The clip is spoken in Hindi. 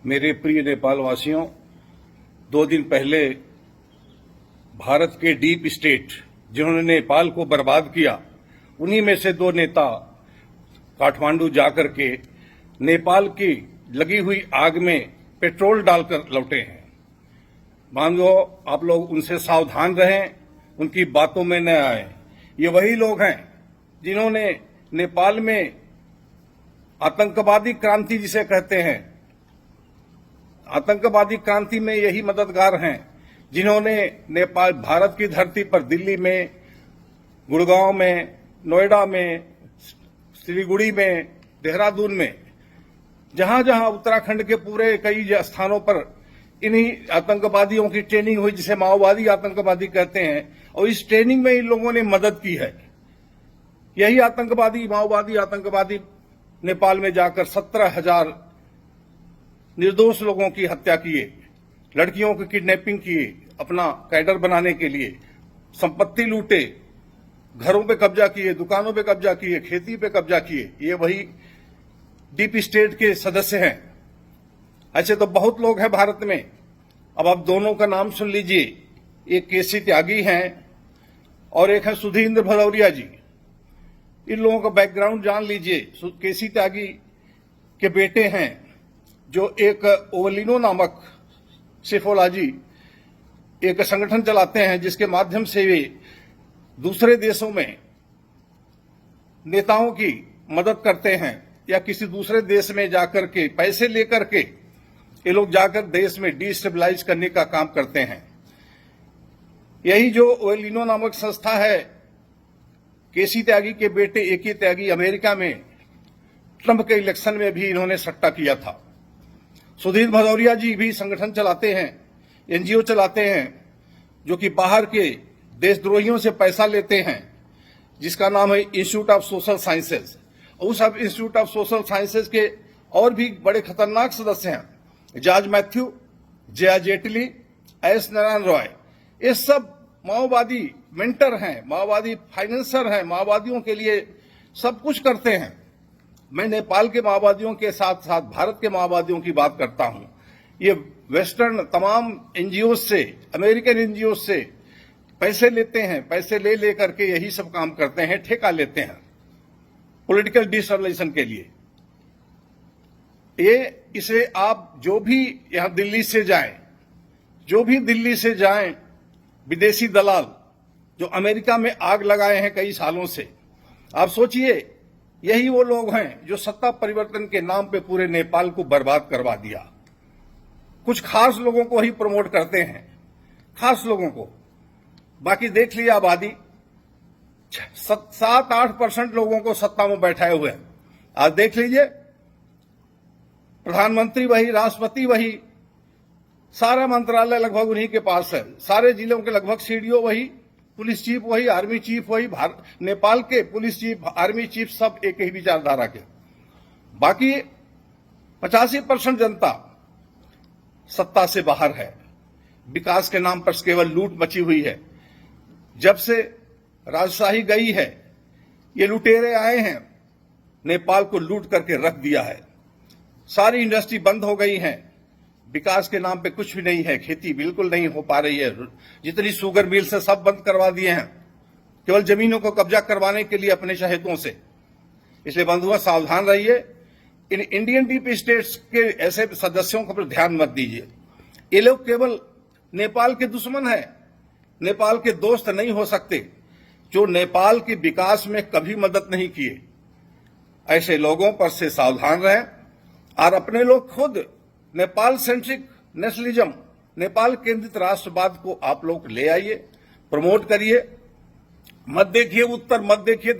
मेरे प्रिय नेपाल वासियों, 2 दिन पहले भारत के डीप स्टेट जिन्होंने नेपाल को बर्बाद किया, उन्हीं में से 2 नेता काठमांडू जाकर के नेपाल की लगी हुई आग में पेट्रोल डालकर लौटे हैं। मान लो आप लोग उनसे सावधान रहें, उनकी बातों में न आए। ये वही लोग हैं जिन्होंने नेपाल में आतंकवादी क्रांति जिसे कहते हैं, आतंकवादी क्रांति में यही मददगार हैं जिन्होंने नेपाल भारत की धरती पर दिल्ली में, गुड़गांव में, नोएडा में, सिलीगुड़ी में, देहरादून में, जहां जहां उत्तराखंड के पूरे कई स्थानों पर इन्हीं आतंकवादियों की ट्रेनिंग हुई जिसे माओवादी आतंकवादी कहते हैं, और इस ट्रेनिंग में इन लोगों ने मदद की है। यही आतंकवादी माओवादी आतंकवादी नेपाल में जाकर 17,000 निर्दोष लोगों की हत्या किए, लड़कियों की किडनैपिंग किए, अपना कैडर बनाने के लिए संपत्ति लूटे, घरों पे कब्जा किए, दुकानों पे कब्जा किए, खेती पे कब्जा किए। ये वही डीप स्टेट के सदस्य हैं। ऐसे तो बहुत लोग हैं भारत में। अब आप दोनों का नाम सुन लीजिए। एक केसी त्यागी हैं और एक है सुधींद्र भदौरिया जी। इन लोगों का बैकग्राउंड जान लीजिए। केसी त्यागी के बेटे हैं जो एक ओवलिनो नामक सिफोलाजी एक संगठन चलाते हैं जिसके माध्यम से वे दूसरे देशों में नेताओं की मदद करते हैं, या किसी दूसरे देश में जाकर के पैसे लेकर के ये लोग जाकर देश में डिस्टेबलाइज करने का काम करते हैं। यही जो ओवलिनो नामक संस्था है, केसी त्यागी के बेटे एके त्यागी अमेरिका में ट्रंप के इलेक्शन में भी इन्होंने सट्टा किया था। सुधीर भदौरिया जी भी संगठन चलाते हैं, एनजीओ चलाते हैं, जो कि बाहर के देशद्रोहियों से पैसा लेते हैं, जिसका नाम है इंस्टीट्यूट ऑफ सोशल साइंसेज। उस इंस्टीट्यूट ऑफ सोशल साइंसेज के और भी बड़े खतरनाक सदस्य हैं George Matthew, Jaya Jaitley, S Narayan Roy. ये सब माओवादी मेंटर हैं, माओवादी फाइनेंसर हैं, माओवादियों के लिए सब कुछ करते हैं। मैं नेपाल के माओवादियों के साथ साथ भारत के माओवादियों की बात करता हूं। ये वेस्टर्न तमाम एनजीओ से, अमेरिकन एनजीओ से पैसे लेते हैं, पैसे ले करके यही सब काम करते हैं, ठेका लेते हैं पॉलिटिकल डिस्टेबलाइजेशन के लिए। इसे आप जो भी यहां दिल्ली से जाएं, जो भी दिल्ली से जाएं, विदेशी दलाल जो अमेरिका में आग लगाए हैं कई सालों से, आप सोचिए यही वो लोग हैं जो सत्ता परिवर्तन के नाम पे पूरे नेपाल को बर्बाद करवा दिया। कुछ खास लोगों को ही प्रमोट करते हैं, खास लोगों को। बाकी देख लिया आबादी 7-8% लोगों को सत्ता में बैठाए हुए हैं। आज देख लीजिए, प्रधानमंत्री वही, राष्ट्रपति वही, सारा मंत्रालय लगभग उन्हीं के पास है, सारे जिलों के लगभग सीडीओ वही, पुलिस चीफ वही, आर्मी चीफ वही, नेपाल के पुलिस चीफ, आर्मी चीफ सब एक ही विचारधारा के। बाकी 85% जनता सत्ता से बाहर है। विकास के नाम पर केवल लूट मची हुई है। जब से राजशाही गई है, ये लुटेरे आए हैं, नेपाल को लूट करके रख दिया है। सारी इंडस्ट्री बंद हो गई है, विकास के नाम पे कुछ भी नहीं है, खेती बिल्कुल नहीं हो पा रही है। जितनी शुगर मिल से सब बंद करवा दिए हैं, केवल जमीनों को कब्जा करवाने के लिए अपने चहेतों से। इसलिए बंधुओं, सावधान रहिए। इन इंडियन डीप स्टेट्स के ऐसे सदस्यों पर ध्यान मत दीजिए। ये लोग केवल नेपाल के दुश्मन हैं, नेपाल के दोस्त नहीं हो सकते, जो नेपाल के विकास में कभी मदद नहीं किए। ऐसे लोगों पर से सावधान रहें और अपने लोग खुद नेपाल सेंट्रिक नेशनलिज्म, नेपाल केंद्रित राष्ट्रवाद को आप लोग ले आइए, प्रमोट करिए। मत देखिए उत्तर, मत देखिए